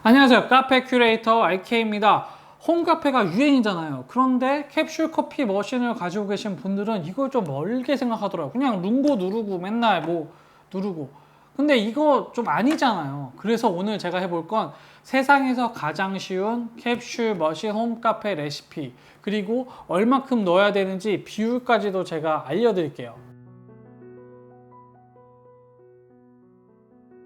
안녕하세요. 카페 큐레이터 IK입니다. 홈카페가 유행이잖아요. 그런데 캡슐 커피 머신을 가지고 계신 분들은 이걸 좀 멀게 생각하더라고요. 그냥 룽고 누르고 맨날 뭐 누르고. 근데 이거 좀 아니잖아요. 그래서 오늘 제가 해볼 건 세상에서 가장 쉬운 캡슐 머신 홈카페 레시피, 그리고 얼마큼 넣어야 되는지 비율까지도 제가 알려드릴게요.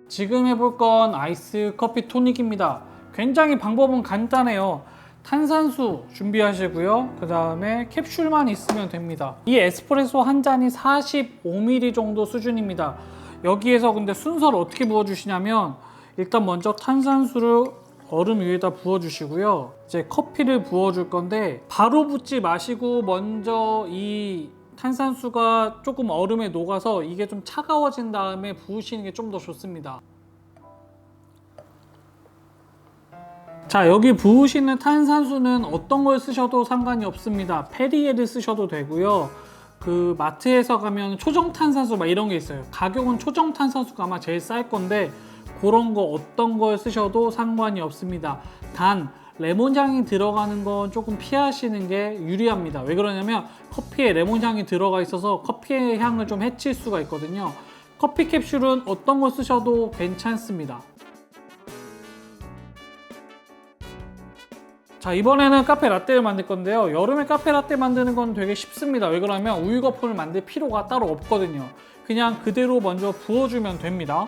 지금 해볼 건 아이스 커피 토닉입니다. 굉장히 방법은 간단해요. 탄산수 준비하시고요. 그 다음에 캡슐만 있으면 됩니다. 이 에스프레소 한 잔이 45ml 정도 수준입니다. 여기에서 근데 순서를 어떻게 부어주시냐면, 일단 먼저 탄산수를 얼음 위에다 부어주시고요. 이제 커피를 부어줄 건데, 바로 붓지 마시고 먼저 이 탄산수가 조금 얼음에 녹아서 이게 좀 차가워진 다음에 부으시는 게 좀 더 좋습니다. 자, 여기 부으시는 탄산수는 어떤 걸 쓰셔도 상관이 없습니다. 페리에를 쓰셔도 되고요. 그 마트에서 가면 초정 탄산수 막 이런 게 있어요. 가격은 초정 탄산수가 아마 제일 쌀 건데, 그런 거 어떤 걸 쓰셔도 상관이 없습니다. 단 레몬향이 들어가는 건 조금 피하시는 게 유리합니다. 왜 그러냐면 커피에 레몬향이 들어가 있어서 커피의 향을 좀 해칠 수가 있거든요. 커피 캡슐은 어떤 걸 쓰셔도 괜찮습니다. 자, 이번에는 카페 라떼를 만들 건데요. 여름에 카페 라떼 만드는 건 되게 쉽습니다. 왜 그러냐면 우유 거품을 만들 필요가 따로 없거든요. 그냥 그대로 먼저 부어주면 됩니다.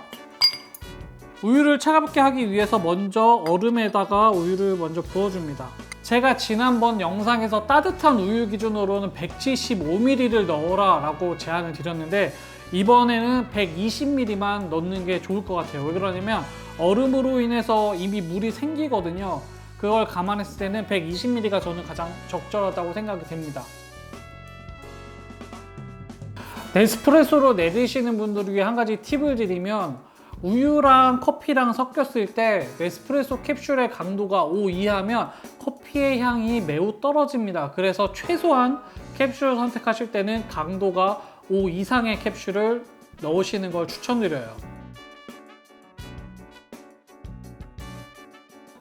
우유를 차갑게 하기 위해서 먼저 얼음에다가 우유를 먼저 부어줍니다. 제가 지난번 영상에서 따뜻한 우유 기준으로는 175ml를 넣어라 라고 제안을 드렸는데, 이번에는 120ml만 넣는 게 좋을 것 같아요. 왜 그러냐면 얼음으로 인해서 이미 물이 생기거든요. 그걸 감안했을 때는 120ml가 저는 가장 적절하다고 생각이 됩니다. 네스프레소로 내리시는 분들을 위해 한 가지 팁을 드리면, 우유랑 커피랑 섞였을 때 에스프레소 캡슐의 강도가 5 이하면 커피의 향이 매우 떨어집니다. 그래서 최소한 캡슐을 선택하실 때는 강도가 5 이상의 캡슐을 넣으시는 걸 추천드려요.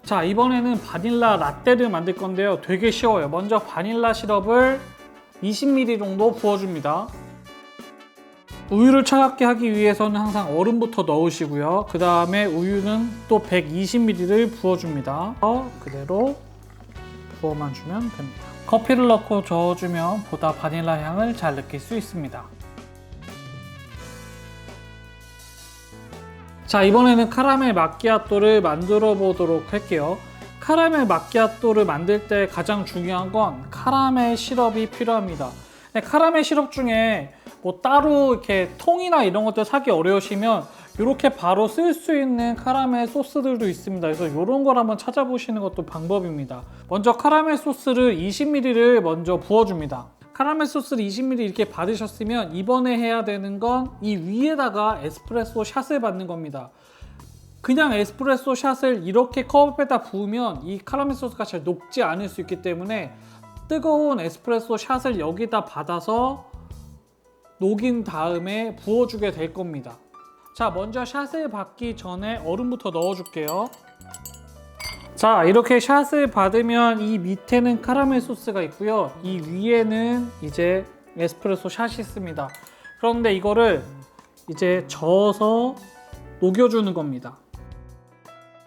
자, 이번에는 바닐라 라떼를 만들 건데요. 되게 쉬워요. 먼저 바닐라 시럽을 20ml 정도 부어줍니다. 우유를 차갑게 하기 위해서는 항상 얼음부터 넣으시고요. 그 다음에 우유는 또 120ml를 부어줍니다. 그대로 부어만 주면 됩니다. 커피를 넣고 저어주면 보다 바닐라 향을 잘 느낄 수 있습니다. 자, 이번에는 카라멜 마키아토를 만들어 보도록 할게요. 카라멜 마키아토를 만들 때 가장 중요한 건 카라멜 시럽이 필요합니다. 카라멜 시럽 중에 뭐 따로 이렇게 통이나 이런 것들 사기 어려우시면 이렇게 바로 쓸 수 있는 카라멜 소스들도 있습니다. 그래서 이런 걸 한번 찾아보시는 것도 방법입니다. 먼저 카라멜 소스를 20ml를 먼저 부어줍니다. 카라멜 소스를 20ml 이렇게 받으셨으면 이번에 해야 되는 건 이 위에다가 에스프레소 샷을 받는 겁니다. 그냥 에스프레소 샷을 이렇게 컵에다 부으면 이 카라멜 소스가 잘 녹지 않을 수 있기 때문에 뜨거운 에스프레소 샷을 여기다 받아서 녹인 다음에 부어주게 될 겁니다. 자, 먼저 샷을 받기 전에 얼음부터 넣어줄게요. 자, 이렇게 샷을 받으면 이 밑에는 카라멜 소스가 있고요. 이 위에는 이제 에스프레소 샷이 있습니다. 그런데 이거를 이제 저어서 녹여주는 겁니다.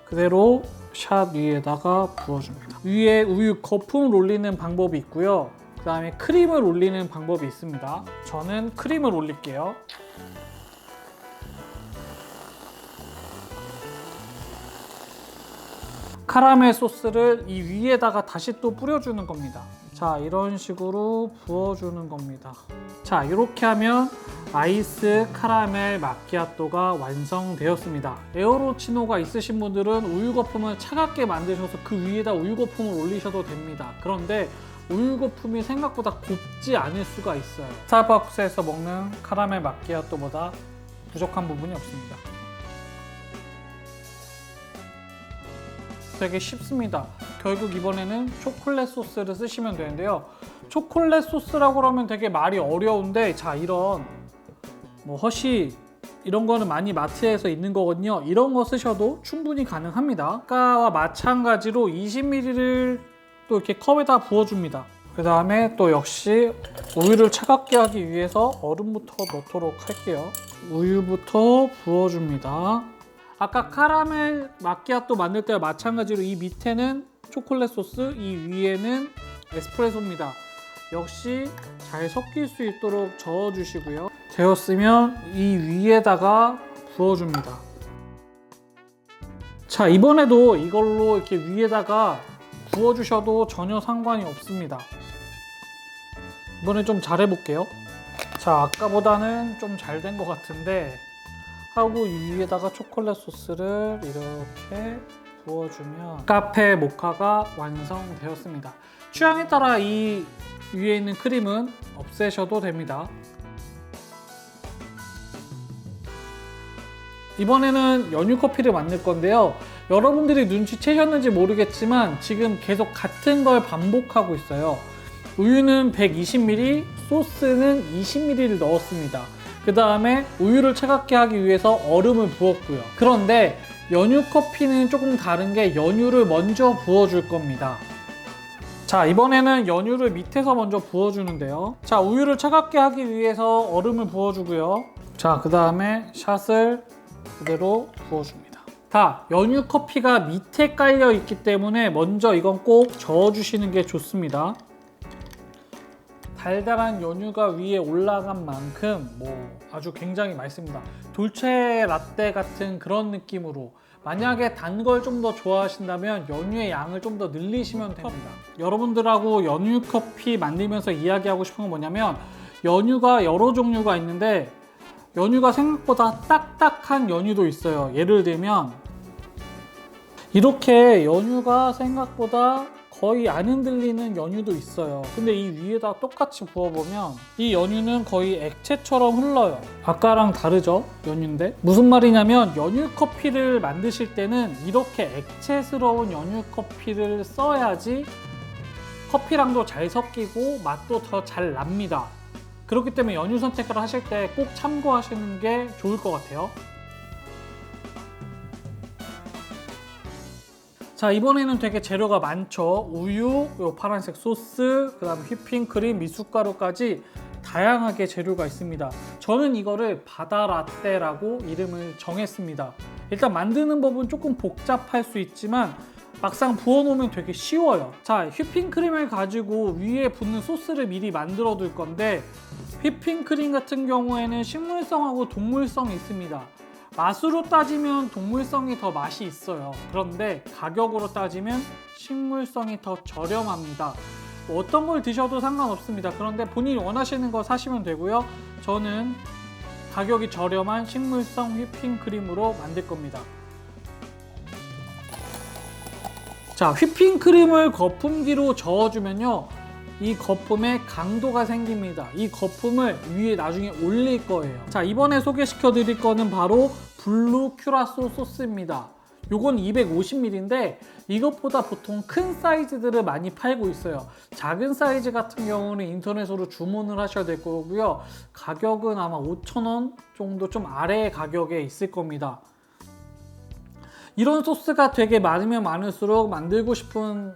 그대로 샷 위에다가 부어줍니다. 위에 우유 거품을 올리는 방법이 있고요. 그 다음에 크림을 올리는 방법이 있습니다. 저는 크림을 올릴게요. 카라멜 소스를 이 위에다가 다시 또 뿌려주는 겁니다. 자, 이런 식으로 부어주는 겁니다. 자, 이렇게 하면 아이스 카라멜 마키아토가 완성되었습니다. 에어로치노가 있으신 분들은 우유 거품을 차갑게 만드셔서 그 위에다 우유 거품을 올리셔도 됩니다. 그런데 우유 거품이 생각보다 곱지 않을 수가 있어요. 스타벅스에서 먹는 카라멜 마키아토보다 부족한 부분이 없습니다. 되게 쉽습니다. 결국 이번에는 초콜릿 소스를 쓰시면 되는데요. 초콜릿 소스라고 하면 되게 말이 어려운데, 자, 이런 뭐 허쉬 이런 거는 많이 마트에서 있는 거거든요. 이런 거 쓰셔도 충분히 가능합니다. 아까와 마찬가지로 20ml를 또 이렇게 컵에다 부어줍니다. 그 다음에 또 역시 우유를 차갑게 하기 위해서 얼음부터 넣도록 할게요. 우유부터 부어줍니다. 아까 카라멜 마키아토 만들 때와 마찬가지로 이 밑에는 초콜릿 소스, 이 위에는 에스프레소입니다. 역시 잘 섞일 수 있도록 저어주시고요. 되었으면 이 위에다가 부어줍니다. 자, 이번에도 이걸로 이렇게 위에다가 부어주셔도 전혀 상관이 없습니다. 이번에 좀 잘해볼게요. 자, 아까보다는 좀 잘 된 것 같은데 하고 이 위에다가 초콜릿 소스를 이렇게 부어주면 카페 모카가 완성되었습니다. 취향에 따라 이 위에 있는 크림은 없애셔도 됩니다. 이번에는 연유 커피를 만들 건데요. 여러분들이 눈치채셨는지 모르겠지만 지금 계속 같은 걸 반복하고 있어요. 우유는 120ml, 소스는 20ml를 넣었습니다. 그 다음에 우유를 차갑게 하기 위해서 얼음을 부었고요. 그런데 연유 커피는 조금 다른 게 연유를 먼저 부어줄 겁니다. 자, 이번에는 연유를 밑에서 먼저 부어주는데요. 자, 우유를 차갑게 하기 위해서 얼음을 부어주고요. 자, 그 다음에 샷을 그대로 부어줍니다. 자, 연유 커피가 밑에 깔려 있기 때문에 먼저 이건 꼭 저어주시는 게 좋습니다. 달달한 연유가 위에 올라간 만큼 아주 굉장히 맛있습니다. 돌체 라떼 같은 그런 느낌으로, 만약에 단 걸 좀 더 좋아하신다면 연유의 양을 좀 더 늘리시면 됩니다. 여러분들하고 연유 커피 만들면서 이야기하고 싶은 건 뭐냐면, 연유가 여러 종류가 있는데 연유가 생각보다 딱딱한 연유도 있어요. 예를 들면 이렇게 연유가 생각보다 거의 안 흔들리는 연유도 있어요. 근데 이 위에다 똑같이 부어보면 이 연유는 거의 액체처럼 흘러요. 아까랑 다르죠? 연유인데? 무슨 말이냐면, 연유 커피를 만드실 때는 이렇게 액체스러운 연유 커피를 써야지 커피랑도 잘 섞이고 맛도 더 잘 납니다. 그렇기 때문에 연유 선택을 하실 때 꼭 참고하시는 게 좋을 것 같아요. 자, 이번에는 되게 재료가 많죠. 우유, 요 파란색 소스, 그 다음에 휘핑크림, 미숫가루까지 다양하게 재료가 있습니다. 저는 이거를 바다 라떼라고 이름을 정했습니다. 일단 만드는 법은 조금 복잡할 수 있지만 막상 부어놓으면 되게 쉬워요. 자, 휘핑크림을 가지고 위에 붓는 소스를 미리 만들어 둘 건데, 휘핑크림 같은 경우에는 식물성하고 동물성이 있습니다. 맛으로 따지면 동물성이 더 맛이 있어요. 그런데 가격으로 따지면 식물성이 더 저렴합니다. 어떤 걸 드셔도 상관없습니다. 그런데 본인이 원하시는 거 사시면 되고요. 저는 가격이 저렴한 식물성 휘핑크림으로 만들 겁니다. 자, 휘핑크림을 거품기로 저어주면요, 이 거품에 강도가 생깁니다. 이 거품을 위에 나중에 올릴 거예요. 자, 이번에 소개시켜 드릴 거는 바로 블루 큐라소 소스입니다. 요건 250ml인데 이것보다 보통 큰 사이즈들을 많이 팔고 있어요. 작은 사이즈 같은 경우는 인터넷으로 주문을 하셔야 될 거고요. 가격은 아마 5,000원 정도 좀 아래의 가격에 있을 겁니다. 이런 소스가 되게 많으면 많을수록 만들고 싶은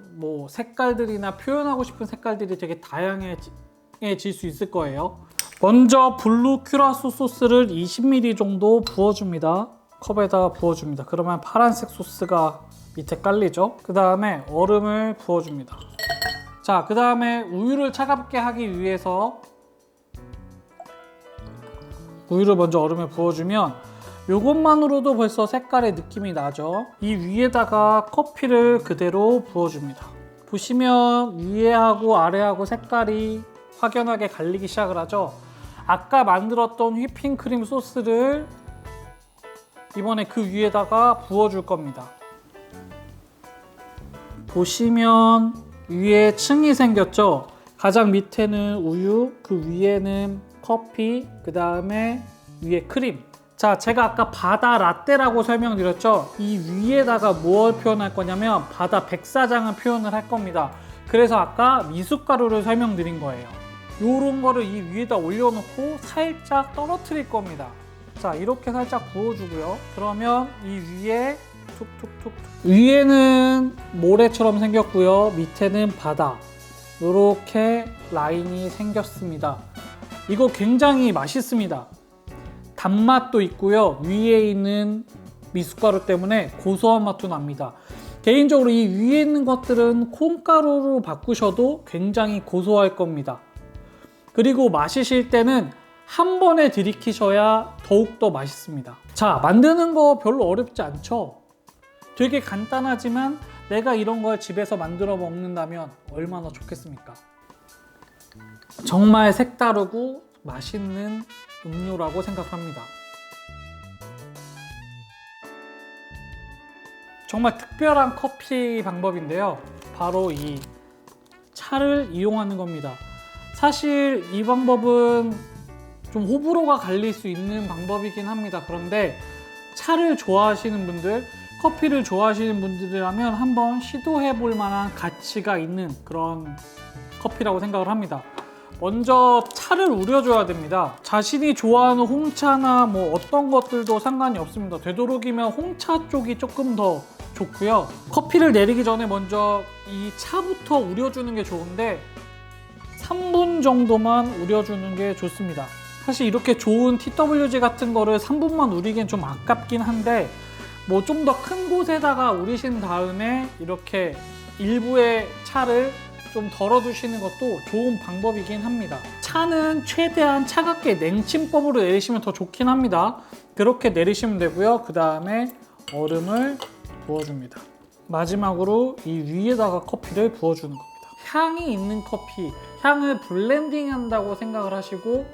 색깔들이나 표현하고 싶은 색깔들이 되게 다양해질 수 있을 거예요. 먼저 블루 큐라소 소스를 20ml 정도 부어줍니다. 컵에다가 부어줍니다. 그러면 파란색 소스가 밑에 깔리죠. 그 다음에 얼음을 부어줍니다. 자, 그 다음에 우유를 차갑게 하기 위해서 우유를 먼저 얼음에 부어주면 이것만으로도 벌써 색깔의 느낌이 나죠. 이 위에다가 커피를 그대로 부어줍니다. 보시면 위에하고 아래하고 색깔이 확연하게 갈리기 시작을 하죠. 아까 만들었던 휘핑크림 소스를 이번에 그 위에다가 부어줄 겁니다. 보시면 위에 층이 생겼죠. 가장 밑에는 우유, 그 위에는 커피, 그 다음에 위에 크림. 자, 제가 아까 바다 라떼라고 설명드렸죠. 이 위에다가 뭘 표현할 거냐면 바다 백사장을 표현을 할 겁니다. 그래서 아까 미숫가루를 설명드린 거예요. 요런 거를 이 위에다 올려놓고 살짝 떨어뜨릴 겁니다. 자, 이렇게 살짝 부어주고요. 그러면 이 위에 툭툭툭, 위에는 모래처럼 생겼고요. 밑에는 바다. 이렇게 라인이 생겼습니다. 이거 굉장히 맛있습니다. 단맛도 있고요. 위에 있는 미숫가루 때문에 고소한 맛도 납니다. 개인적으로 이 위에 있는 것들은 콩가루로 바꾸셔도 굉장히 고소할 겁니다. 그리고 마시실 때는 한 번에 들이키셔야 더욱더 맛있습니다. 자, 만드는 거 별로 어렵지 않죠? 되게 간단하지만 내가 이런 걸 집에서 만들어 먹는다면 얼마나 좋겠습니까? 정말 색다르고 맛있는 음료라고 생각합니다. 정말 특별한 커피 방법인데요. 바로 이 차를 이용하는 겁니다. 사실 이 방법은 좀 호불호가 갈릴 수 있는 방법이긴 합니다. 그런데 차를 좋아하시는 분들, 커피를 좋아하시는 분들이라면 한번 시도해 볼 만한 가치가 있는 그런 커피라고 생각을 합니다. 먼저 차를 우려줘야 됩니다. 자신이 좋아하는 홍차나 뭐 어떤 것들도 상관이 없습니다. 되도록이면 홍차 쪽이 조금 더 좋고요. 커피를 내리기 전에 먼저 이 차부터 우려주는 게 좋은데 3분 정도만 우려주는 게 좋습니다. 사실 이렇게 좋은 TWG 같은 거를 3분만 우리기엔 좀 아깝긴 한데 뭐 좀 더 큰 곳에다가 우리신 다음에 이렇게 일부의 차를 좀 덜어두시는 것도 좋은 방법이긴 합니다. 차는 최대한 차갑게 냉침법으로 내리시면 더 좋긴 합니다. 그렇게 내리시면 되고요. 그 다음에 얼음을 부어줍니다. 마지막으로 이 위에다가 커피를 부어주는 겁니다. 향이 있는 커피, 향을 블렌딩 한다고 생각을 하시고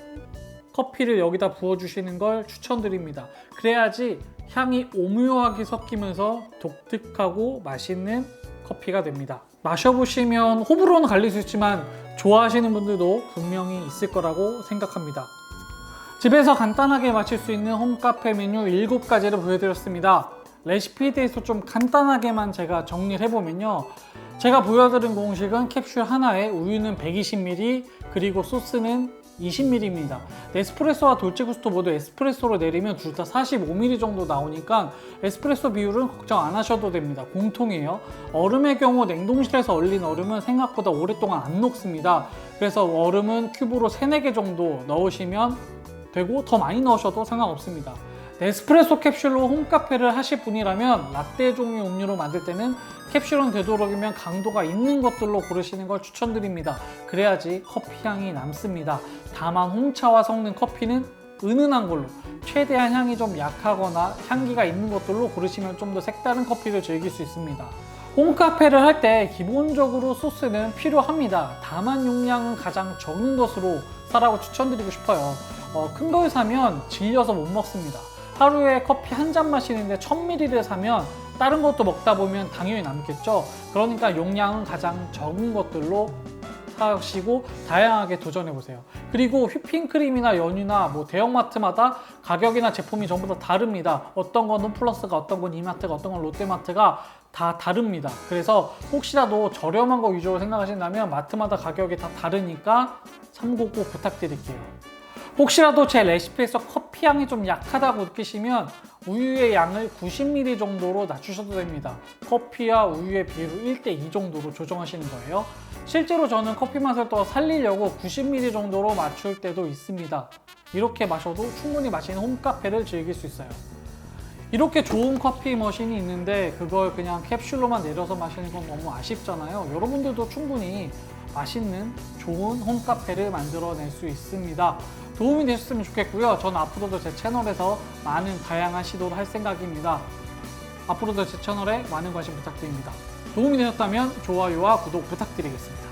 커피를 여기다 부어주시는 걸 추천드립니다. 그래야지 향이 오묘하게 섞이면서 독특하고 맛있는 커피가 됩니다. 마셔보시면 호불호는 갈릴 수 있지만 좋아하시는 분들도 분명히 있을 거라고 생각합니다. 집에서 간단하게 마실 수 있는 홈카페 메뉴 7가지를 보여드렸습니다. 레시피에 대해서 좀 간단하게만 제가 정리를 해보면요. 제가 보여드린 공식은 캡슐 하나에 우유는 120ml 그리고 소스는 20ml입니다. 네스프레소와 돌체구스토 모두 에스프레소로 내리면 둘 다 45ml 정도 나오니까 에스프레소 비율은 걱정 안 하셔도 됩니다. 공통이에요. 얼음의 경우 냉동실에서 얼린 얼음은 생각보다 오랫동안 안 녹습니다. 그래서 얼음은 큐브로 3, 4개 정도 넣으시면 되고 더 많이 넣으셔도 상관없습니다. 네스프레소 캡슐로 홈카페를 하실 분이라면 라떼 종류 음료로 만들 때는 캡슐은 되도록이면 강도가 있는 것들로 고르시는 걸 추천드립니다. 그래야지 커피 향이 남습니다. 다만 홍차와 섞는 커피는 은은한 걸로, 최대한 향이 좀 약하거나 향기가 있는 것들로 고르시면 좀 더 색다른 커피를 즐길 수 있습니다. 홈카페를 할 때 기본적으로 소스는 필요합니다. 다만 용량은 가장 적은 것으로 사라고 추천드리고 싶어요. 큰 걸 사면 질려서 못 먹습니다. 하루에 커피 한 잔 마시는데 1000ml를 사면 다른 것도 먹다 보면 당연히 남겠죠. 그러니까 용량은 가장 적은 것들로 사시고 다양하게 도전해보세요. 그리고 휘핑크림이나 연유나 뭐 대형마트마다 가격이나 제품이 전부 다 다릅니다. 어떤 건 홈플러스가, 어떤 건 이마트가, 어떤 건 롯데마트가 다 다릅니다. 그래서 혹시라도 저렴한 거 위주로 생각하신다면 마트마다 가격이 다 다르니까 참고 꼭 부탁드릴게요. 혹시라도 제 레시피에서 커피 향이 좀 약하다고 느끼시면 우유의 양을 90ml 정도로 낮추셔도 됩니다. 커피와 우유의 비율을 1:2 정도로 조정하시는 거예요. 실제로 저는 커피 맛을 더 살리려고 90ml 정도로 맞출 때도 있습니다. 이렇게 마셔도 충분히 맛있는 홈카페를 즐길 수 있어요. 이렇게 좋은 커피 머신이 있는데 그걸 그냥 캡슐로만 내려서 마시는 건 너무 아쉽잖아요. 여러분들도 충분히 맛있는 좋은 홈카페를 만들어낼 수 있습니다. 도움이 되셨으면 좋겠고요. 저는 앞으로도 제 채널에서 많은 다양한 시도를 할 생각입니다. 앞으로도 제 채널에 많은 관심 부탁드립니다. 도움이 되셨다면 좋아요와 구독 부탁드리겠습니다.